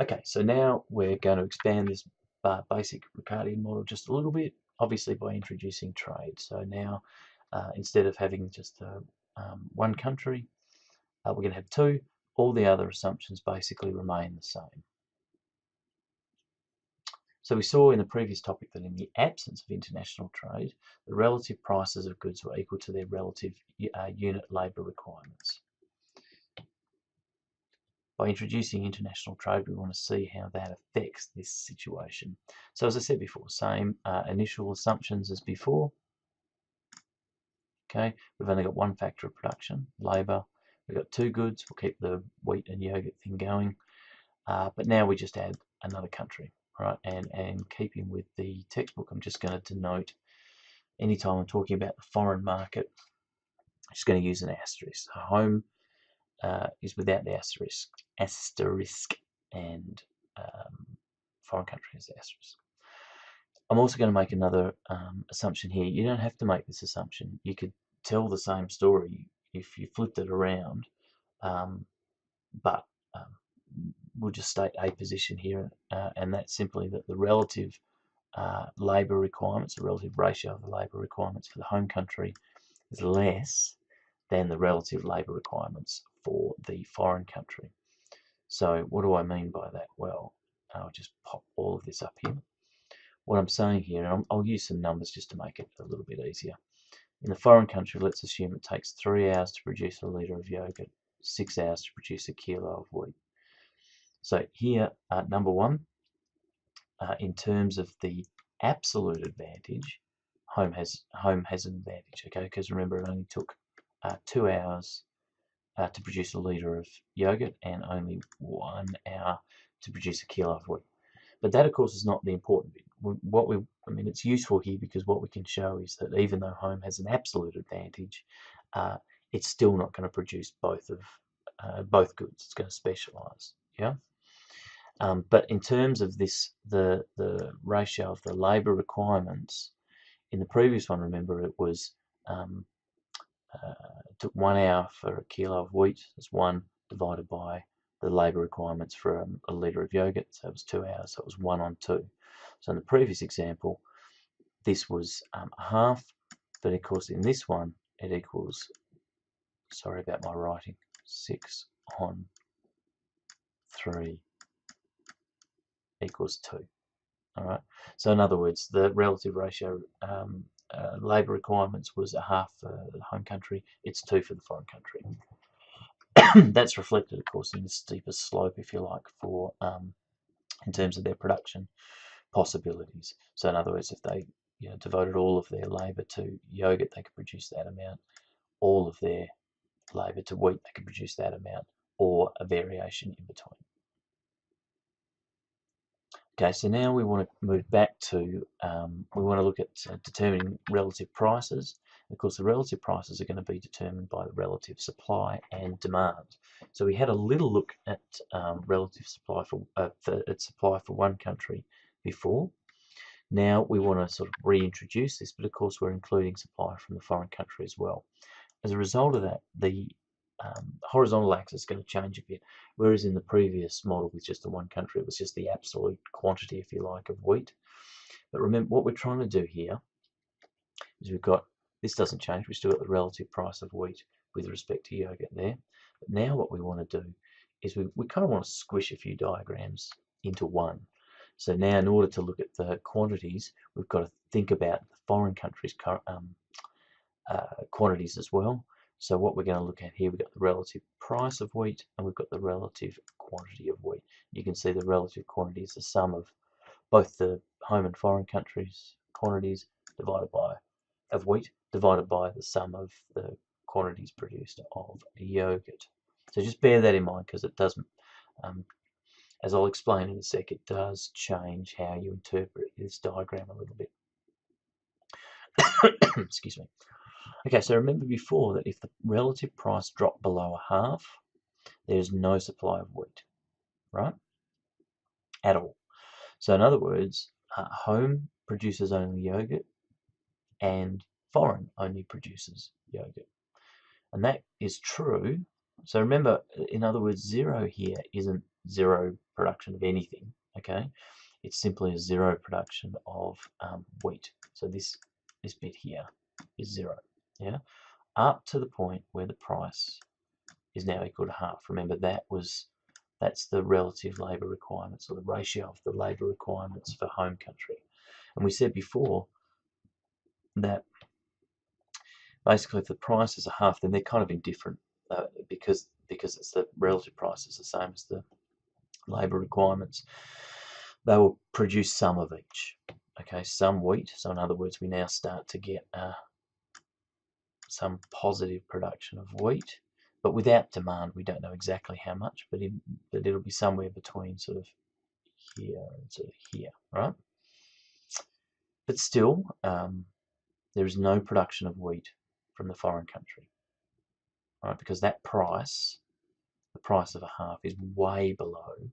Okay, so now we're going to expand this basic Ricardian model just a little bit, obviously by introducing trade. So now, instead of having just one country, we're going to have two. All the other assumptions basically remain the same. So we saw in the previous topic that in the absence of international trade, the relative prices of goods were equal to their relative unit labour requirements. By introducing international trade, we want to see how that affects this situation. So as I said before, same initial assumptions as before. Okay, we've only got one factor of production, labour. We've got two goods. We'll keep the wheat and yogurt thing going. But now we just add another country, right? And keeping with the textbook, I'm just going to denote anytime I'm talking about the foreign market, I'm just going to use an asterisk. Home is without the asterisk, and foreign country is the asterisk. I'm also going to make another assumption here. You don't have to make this assumption. You could tell the same story if you flipped it around, but we'll just state a position here, and that's simply that the relative labour requirements, the relative ratio of the labour requirements for the home country is less than the relative labour requirements for the foreign country. So what do I mean by that? Well, I'll just pop all of this up here. What I'm saying here, and I'll use some numbers just to make it a little bit easier. In the foreign country, let's assume it takes 3 hours to produce a litre of yogurt, 6 hours to produce a kilo of wheat. So here, number one, in terms of the absolute advantage, home has an advantage, okay? Because remember, it only took 2 hours to produce a litre of yogurt and only 1 hour to produce a kilo of wheat. But that, of course, is not the important bit. It's useful here because what we can show is that even though home has an absolute advantage, it's still not going to produce both goods. It's going to specialise, yeah. But in terms of this, the ratio of the labour requirements in the previous one, remember it was it took 1 hour for a kilo of wheat. That's 1 divided by the labour requirements for a litre of yogurt. So it was 2 hours. So it was 1 on 2. So in the previous example, this was half, but of course in this one it equals, sorry about my writing, 6 on 3 equals 2. All right. So in other words, the relative ratio labour requirements was a half for the home country. It's 2 for the foreign country. That's reflected, of course, in the steeper slope, if you like, for in terms of their production possibilities. So in other words, if they devoted all of their labour to yogurt, they could produce that amount. All of their labour to wheat, they could produce that amount, or a variation in between. Okay, so now we want to move back to, we want to look at determining relative prices. Of course, the relative prices are going to be determined by the relative supply and demand. So we had a little look at relative supply for one country before. Now we want to sort of reintroduce this, but of course we're including supply from the foreign country as well. As a result of that, the horizontal axis is going to change a bit, whereas in the previous model with just the one country, it was just the absolute quantity, if you like, of wheat. But remember, what we're trying to do here is we've got, this doesn't change, we've still got the relative price of wheat with respect to yogurt there. But now what we want to do is we kind of want to squish a few diagrams into one. So now in order to look at the quantities, we've got to think about the foreign countries' quantities as well. So what we're going to look at here, we've got the relative price of wheat and we've got the relative quantity of wheat. You can see the relative quantity is the sum of both the home and foreign countries' quantities of wheat divided by the sum of the quantities produced of yogurt. So just bear that in mind because it doesn't, as I'll explain in a sec, it does change how you interpret this diagram a little bit. Excuse me. Okay, so remember before that if the relative price dropped below a half, there's no supply of wheat, right? At all. So in other words, home produces only yogurt and foreign only produces yogurt. And that is true So remember, in other words, zero here isn't zero production of anything, okay? It's simply a zero production of wheat. So this bit here is zero, yeah? Up to the point where the price is now equal to half. Remember, that's the relative labour requirements, or the ratio of the labour requirements for home country. And we said before that basically if the prices are half, then they're kind of indifferent because it's the relative price is the same as the labour requirements. They will produce some of each. Okay, some wheat. So in other words, we now start to get some positive production of wheat, but without demand. We don't know exactly how much, but it'll be somewhere between sort of here and sort of here, right? But still, there is no production of wheat from the foreign country, right? Because that price, the price of a half, is way below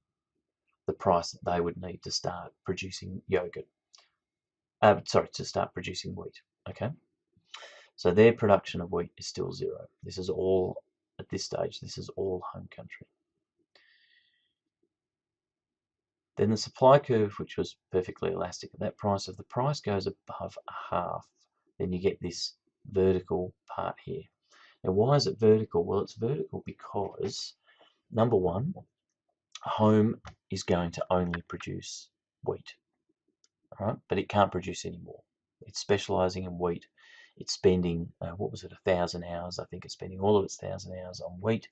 the price that they would need to start producing yogurt. To start producing wheat. Okay, so their production of wheat is still zero. This is all at this stage. This is all home country. Then the supply curve, which was perfectly elastic at that price, if the price goes above a half, then you get this vertical part here. Now, why is it vertical? Well, it's vertical because, number one, home is going to only produce wheat, right? But it can't produce any more. It's specialising in wheat. It's spending, 1,000 hours. I think it's spending all of its 1,000 hours on wheat.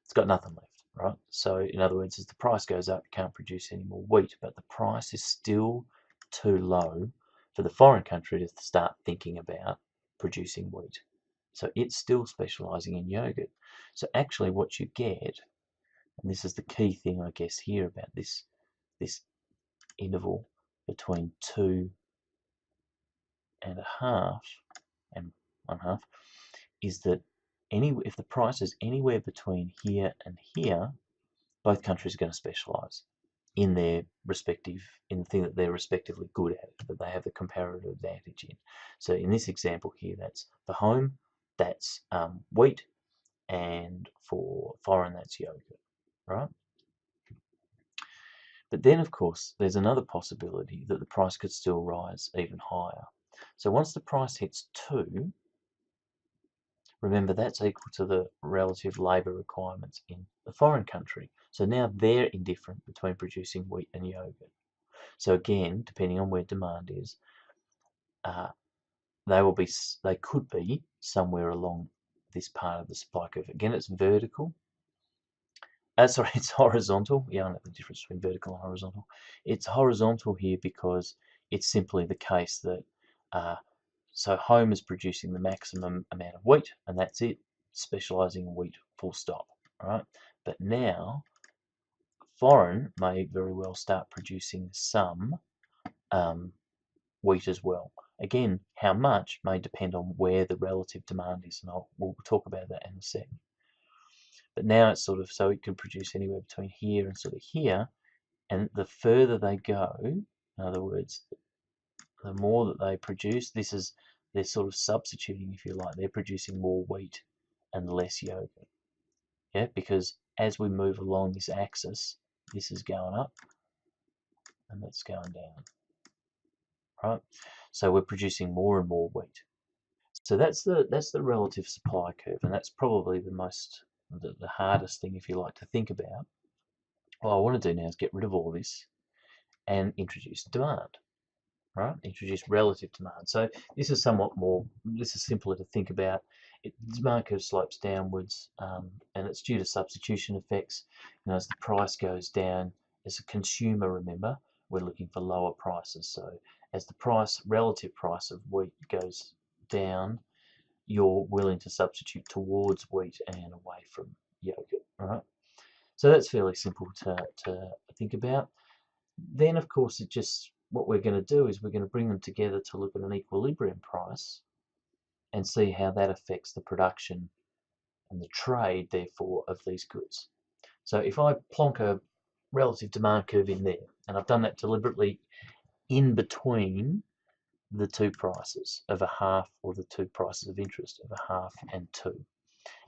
It's got nothing left, right? So in other words, as the price goes up, it can't produce any more wheat, but the price is still too low for the foreign country to start thinking about producing wheat. So it's still specialising in yogurt. So actually what you get, and this is the key thing, I guess, here about this interval between 2.5 and 1/2, is that if the price is anywhere between here and here, both countries are going to specialise in the thing that they're respectively good at, that they have the comparative advantage in. So in this example here, that's for home, that's wheat, and for foreign, that's yogurt, right? But then, of course, there's another possibility that the price could still rise even higher. So once the price hits 2, remember that's equal to the relative labour requirements in the foreign country. So now they're indifferent between producing wheat and yogurt. So again, depending on where demand is, they could be somewhere along this part of the supply curve. Again, it's vertical. It's horizontal. Yeah, I know the difference between vertical and horizontal. It's horizontal here because it's simply the case that so home is producing the maximum amount of wheat, and that's it, specialising in wheat, full stop, right? But now, foreign may very well start producing some wheat as well. Again, how much may depend on where the relative demand is, and we'll talk about that in a sec. But now it's sort of, so it can produce anywhere between here and sort of here, and the further they go, in other words, the more that they produce, they're sort of substituting, if you like, they're producing more wheat and less yogurt. Yeah, because as we move along this axis, this is going up and that's going down, right? So we're producing more and more wheat. So that's the relative supply curve, and that's probably the hardest thing, if you like, to think about. What I want to do now is get rid of all this and introduce demand. Right? Introduce relative demand. So this is simpler to think about. Demand curve slopes downwards, and it's due to substitution effects. As the price goes down, as a consumer, remember, we're looking for lower prices. So as the relative price of wheat goes down, you're willing to substitute towards wheat and away from yogurt. Right? So that's fairly simple to think about. Then, of course, what we're going to do is we're going to bring them together to look at an equilibrium price and see how that affects the production and the trade, therefore, of these goods. So if I plonk a relative demand curve in there, and I've done that deliberately in between the two prices of a half, or the two prices of interest of a half and 2.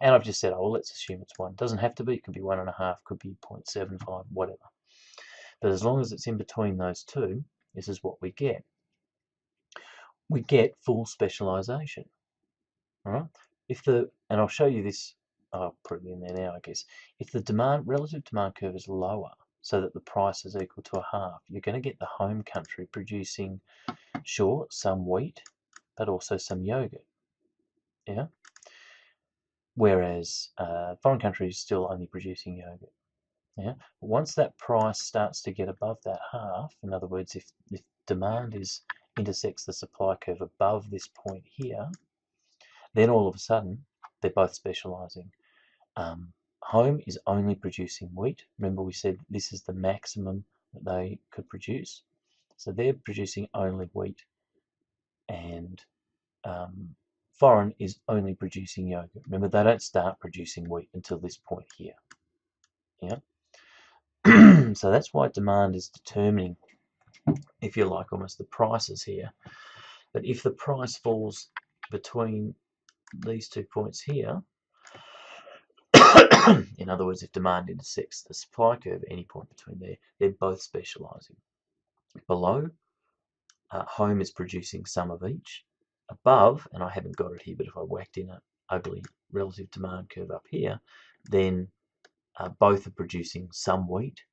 And I've just said, oh, well, let's assume it's 1. Doesn't have to be. It could be 1.5, could be 0.75, whatever. But as long as it's in between those two, this is what we get. We get full specialization. All right. And I'll show you this. I'll put it in there now, I guess. If the relative demand curve is lower, so that the price is equal to a half, you're going to get the home country producing, sure, some wheat, but also some yogurt. Yeah. Whereas foreign country is still only producing yogurt. Yeah. But once that price starts to get above that half, in other words, if demand intersects the supply curve above this point here, then all of a sudden they're both specializing. Home is only producing wheat. Remember, we said this is the maximum that they could produce. So they're producing only wheat, and foreign is only producing yogurt. Remember, they don't start producing wheat until this point here. Yeah. So that's why demand is determining, if you like, almost the prices here. But if the price falls between these 2 points here, in other words, if demand intersects the supply curve at any point between there, they're both specializing. Below, home is producing some of each. Above, and I haven't got it here, but if I whacked in an ugly relative demand curve up here, then both are producing some wheat,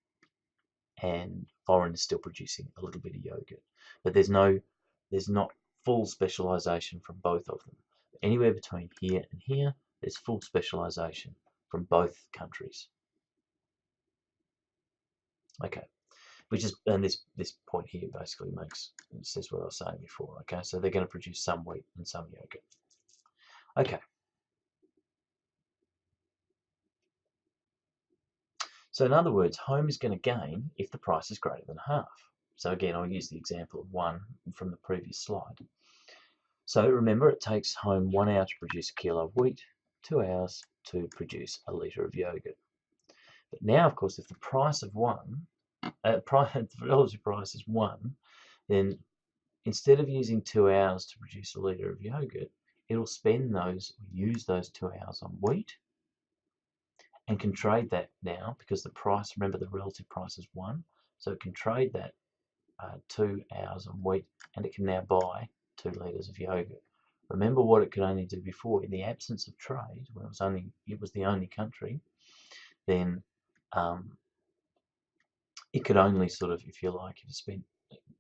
and foreign is still producing a little bit of yogurt. But there's not full specialization from both of them. Anywhere between here and here, there's full specialization from both countries. Okay, and this point here basically says what I was saying before. Okay, so they're going to produce some wheat and some yogurt. Okay. So in other words, home is going to gain if the price is greater than half. So again, I'll use the example of 1 from the previous slide. So remember, it takes home 1 hour to produce a kilo of wheat, 2 hours to produce a litre of yogurt. But now, of course, if the price of the relative price is 1, then instead of using 2 hours to produce a litre of yogurt, it'll use those 2 hours on wheat, and can trade that now because the price, remember, the relative price is 1, so it can trade that 2 hours on wheat, and it can now buy 2 litres of yogurt. Remember what it could only do before. In the absence of trade, when it was the only country, then it could only sort of, if you like, if it spent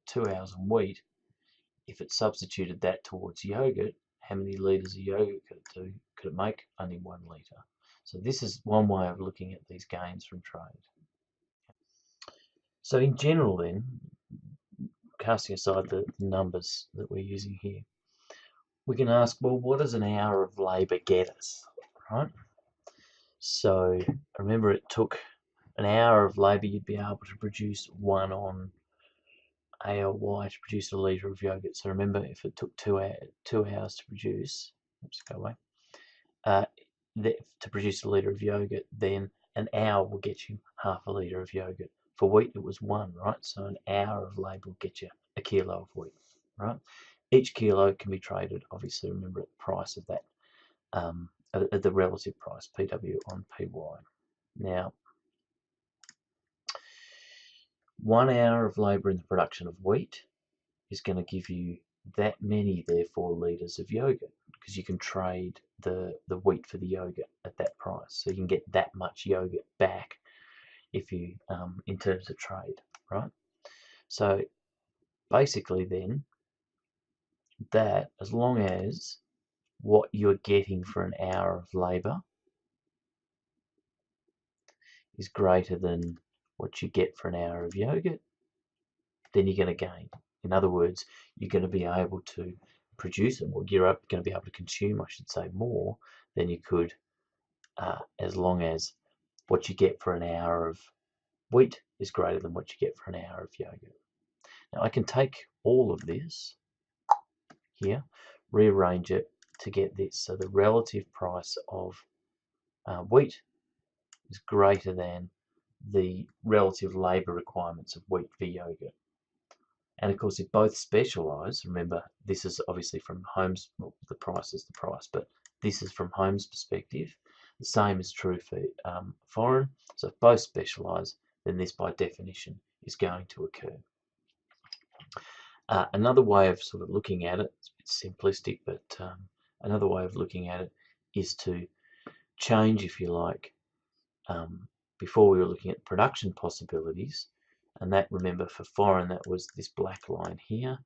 2 hours on wheat, if it substituted that towards yogurt, how many litres of yogurt could it do? Could it make? Only 1 litre. So this is one way of looking at these gains from trade. So in general then, casting aside the numbers that we're using here, we can ask, well, what does an hour of labour get us, right? So remember, it took an hour of labour, you'd be able to produce 1 on A or Y to produce a litre of yogurt. So remember, if it took 2 hours to produce, to produce a litre of yogurt, then an hour will get you half a litre of yogurt. For wheat, it was 1, right? So an hour of labour will get you a kilo of wheat, right? Each kilo can be traded, obviously, remember, at the price of that, at the relative price, PW on PY. Now, 1 hour of labour in the production of wheat is going to give you that many, therefore, litres of yogurt, because you can trade the wheat for the yogurt at that price. So you can get that much yogurt back if you, in terms of trade, right? So basically then, that as long as what you're getting for an hour of labour is greater than what you get for an hour of yogurt, then you're going to gain. In other words, you're going to be able to produce it, or you're going to be able to consume, I should say, more than you could as long as what you get for an hour of wheat is greater than what you get for an hour of yogurt. Now I can take all of this here, rearrange it to get this. So the relative price of wheat is greater than the relative labour requirements of wheat for yogurt. And of course, if both specialise, remember, this is obviously from homes, well, the price is the price, but This is from home's perspective. The same is true for foreign. So if both specialise, then this by definition is going to occur. Another way of sort of looking at it, it's a bit simplistic, but another way of looking at it is to change, if you like, before we were looking at production possibilities, and that, remember, for foreign, that was this black line here,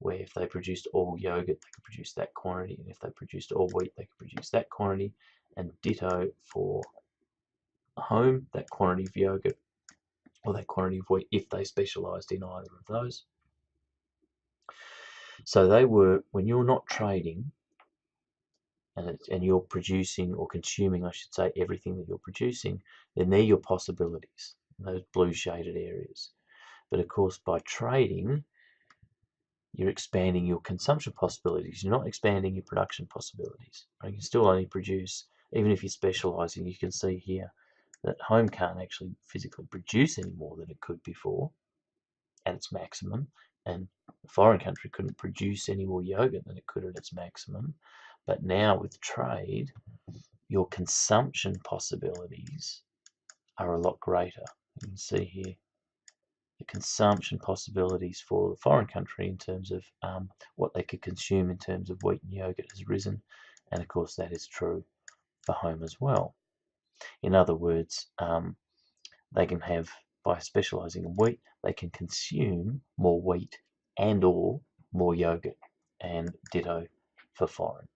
where if they produced all yogurt, they could produce that quantity, and if they produced all wheat, they could produce that quantity, and ditto for home, that quantity of yogurt or that quantity of wheat if they specialised in either of those. So they were, when you're not trading and you're producing or consuming, I should say, everything that you're producing, then they're your possibilities, those blue shaded areas. But of course, by trading, you're expanding your consumption possibilities. You're not expanding your production possibilities. You can still only produce, even if you're specialising. You can see here that home can't actually physically produce any more than it could before at its maximum, and the foreign country couldn't produce any more yogurt than it could at its maximum. But now with trade, your consumption possibilities are a lot greater. You can see here the consumption possibilities for the foreign country in terms of what they could consume in terms of wheat and yogurt has risen, and of course that is true for home as well. In other words, they can have, by specialising in wheat, they can consume more wheat and or more yogurt, and ditto for foreign.